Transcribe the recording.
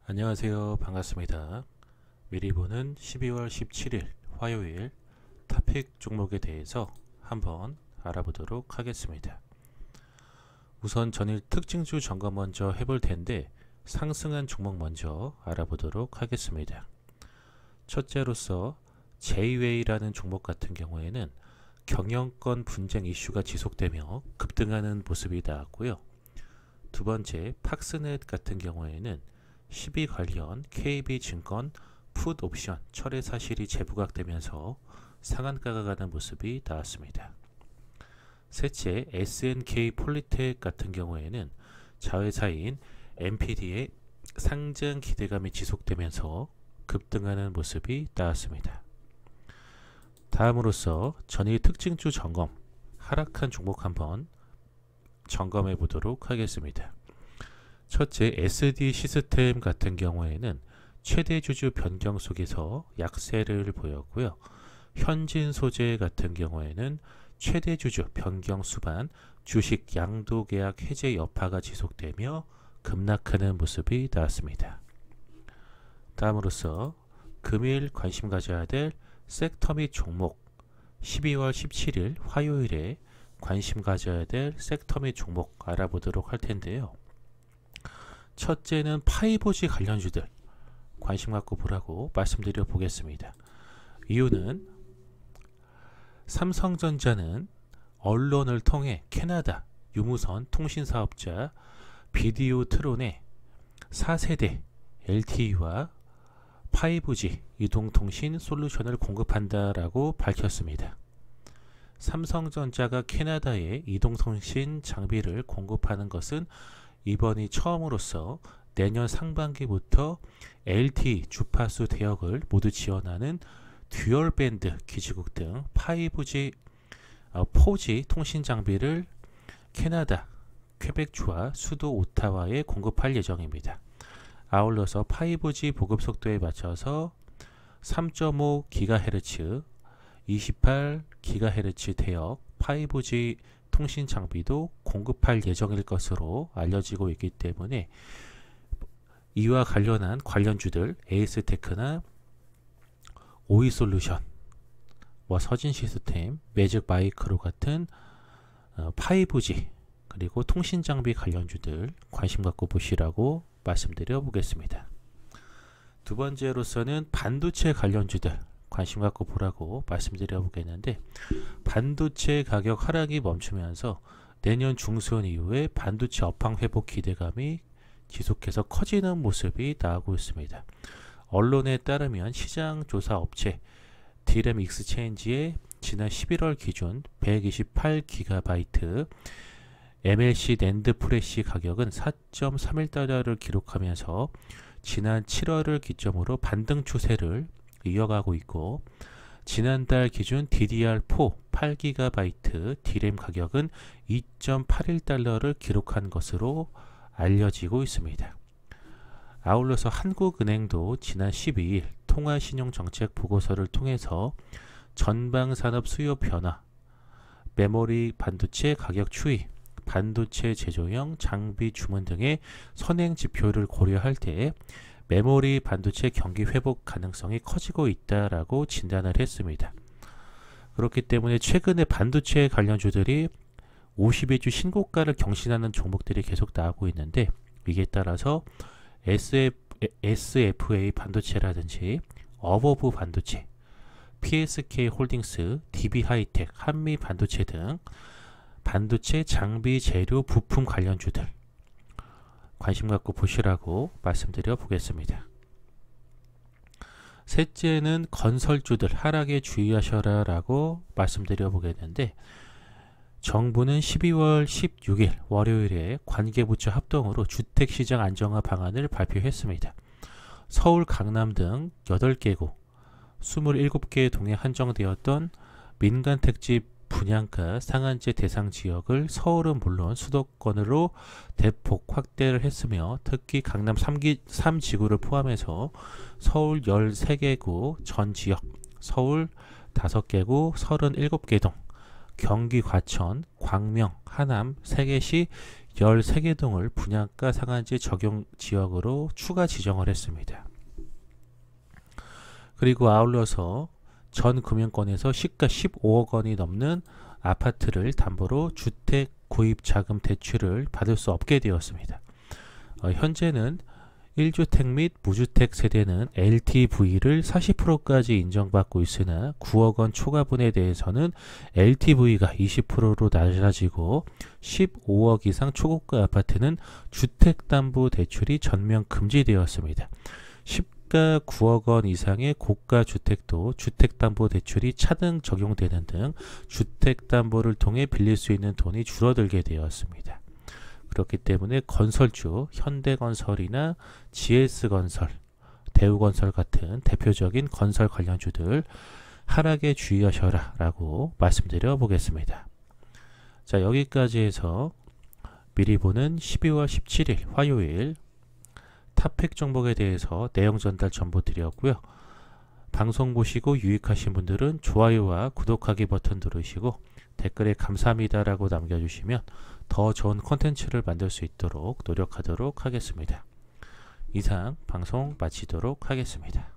안녕하세요. 반갑습니다. 미리 보는 12월 17일 화요일 토픽 종목에 대해서 한번 알아보도록 하겠습니다. 우선 전일 특징주 점검 먼저 해볼 텐데 상승한 종목 먼저 알아보도록 하겠습니다. 첫째로서 제이웨이라는 종목 같은 경우에는 경영권 분쟁 이슈가 지속되며 급등하는 모습이 나왔고요. 두 번째 팍스넷 같은 경우에는 12 관련 KB증권 풋옵션 철회 사실이 재부각되면서 상한가가 가는 모습이 나왔습니다. 셋째, SNK폴리텍 같은 경우에는 자회사인 MPD의 상장 기대감이 지속되면서 급등하는 모습이 나왔습니다. 다음으로서 전일 특징주 점검, 하락한 종목 한번 점검해 보도록 하겠습니다. 첫째, SD 시스템 같은 경우에는 최대 주주 변경 속에서 약세를 보였고요. 현진 소재 같은 경우에는 최대 주주 변경 수반 주식 양도 계약 해제 여파가 지속되며 급락하는 모습이 나왔습니다. 다음으로서 금일 관심 가져야 될 섹터 및 종목, 12월 17일 화요일에 관심 가져야 될 섹터 및 종목 알아보도록 할 텐데요. 첫째는 5G 관련주들 관심 갖고 보라고 말씀드려 보겠습니다. 이유는 삼성전자는 언론을 통해 캐나다 유무선 통신사업자 비디오트론의 4세대 LTE와 5G 이동통신 솔루션을 공급한다라고 밝혔습니다. 삼성전자가 캐나다에 이동통신 장비를 공급하는 것은 이번이 처음으로서 내년 상반기부터 LTE 주파수 대역을 모두 지원하는 듀얼밴드 기지국 등 5G, 4G 통신 장비를 캐나다 퀘벡주와 수도 오타와에 공급할 예정입니다. 아울러서 5G 보급 속도에 맞춰서 3.5GHz, 28GHz 대역 5G 통신 장비도 공급할 예정일 것으로 알려지고 있기 때문에 이와 관련한 관련주들 에이스테크나 오이솔루션, 서진시스템, 매직마이크로 같은 5G 그리고 통신장비 관련주들 관심 갖고 보시라고 말씀드려 보겠습니다. 두 번째로서는 반도체 관련주들 관심 갖고 보라고 말씀드려 보겠는데, 반도체 가격 하락이 멈추면서 내년 중순 이후에 반도체 업황 회복 기대감이 지속해서 커지는 모습이 나오고 있습니다. 언론에 따르면 시장 조사 업체 디램 익스체인지의 지난 11월 기준 128GB MLC 낸드 프레시 가격은 4.31달러를 기록하면서 지난 7월을 기점으로 반등 추세를 이어가고 있고, 지난달 기준 DDR4 8GB D램 가격은 2.81달러를 기록한 것으로 알려지고 있습니다. 아울러서 한국은행도 지난 12일 통화신용정책 보고서를 통해서 전방산업 수요 변화, 메모리 반도체 가격 추이, 반도체 제조형 장비 주문 등의 선행 지표를 고려할 때 메모리 반도체 경기 회복 가능성이 커지고 있다라고 진단을 했습니다. 그렇기 때문에 최근에 반도체 관련주들이 52주 신고가를 경신하는 종목들이 계속 나오고 있는데, 이에 따라서 SFA 반도체라든지 어버브 반도체, PSK 홀딩스, DB하이텍, 한미 반도체 등 반도체 장비 재료 부품 관련주들 관심 갖고 보시라고 말씀드려 보겠습니다. 셋째는 건설주들 하락에 주의하셔라 라고 말씀드려 보겠는데, 정부는 12월 16일 월요일에 관계부처 합동으로 주택시장 안정화 방안을 발표했습니다. 서울, 강남 등 8개구 27개 동에 한정되었던 민간택지 분양가 상한제 대상 지역을 서울은 물론 수도권으로 대폭 확대를 했으며, 특히 강남 3지구를 포함해서 서울 13개구 전 지역, 서울 5개구 37개 동, 경기 과천, 광명, 하남 3개시 13개 등을 분양가 상한제 적용 지역으로 추가 지정을 했습니다. 그리고 아울러서 전 금융권에서 시가 15억 원이 넘는 아파트를 담보로 주택 구입 자금 대출을 받을 수 없게 되었습니다. 현재는 1주택 및 무주택 세대는 LTV를 40%까지 인정받고 있으나 9억 원 초과분에 대해서는 LTV가 20%로 낮아지고 15억 이상 초고가 아파트는 주택담보대출이 전면 금지되었습니다. 시가 9억 원 이상의 고가 주택도 주택담보대출이 차등 적용되는 등 주택담보를 통해 빌릴 수 있는 돈이 줄어들게 되었습니다. 그렇기 때문에 건설주, 현대건설이나 GS건설, 대우건설 같은 대표적인 건설 관련주들 하락에 주의하셔라 라고 말씀드려 보겠습니다. 자, 여기까지 해서 미리 보는 12월 17일 화요일 탑픽 종목에 대해서 내용 전달 전부 드렸고요. 방송 보시고 유익하신 분들은 좋아요와 구독하기 버튼 누르시고 댓글에 감사합니다 라고 남겨주시면 더 좋은 콘텐츠를 만들 수 있도록 노력하도록 하겠습니다. 이상 방송 마치도록 하겠습니다.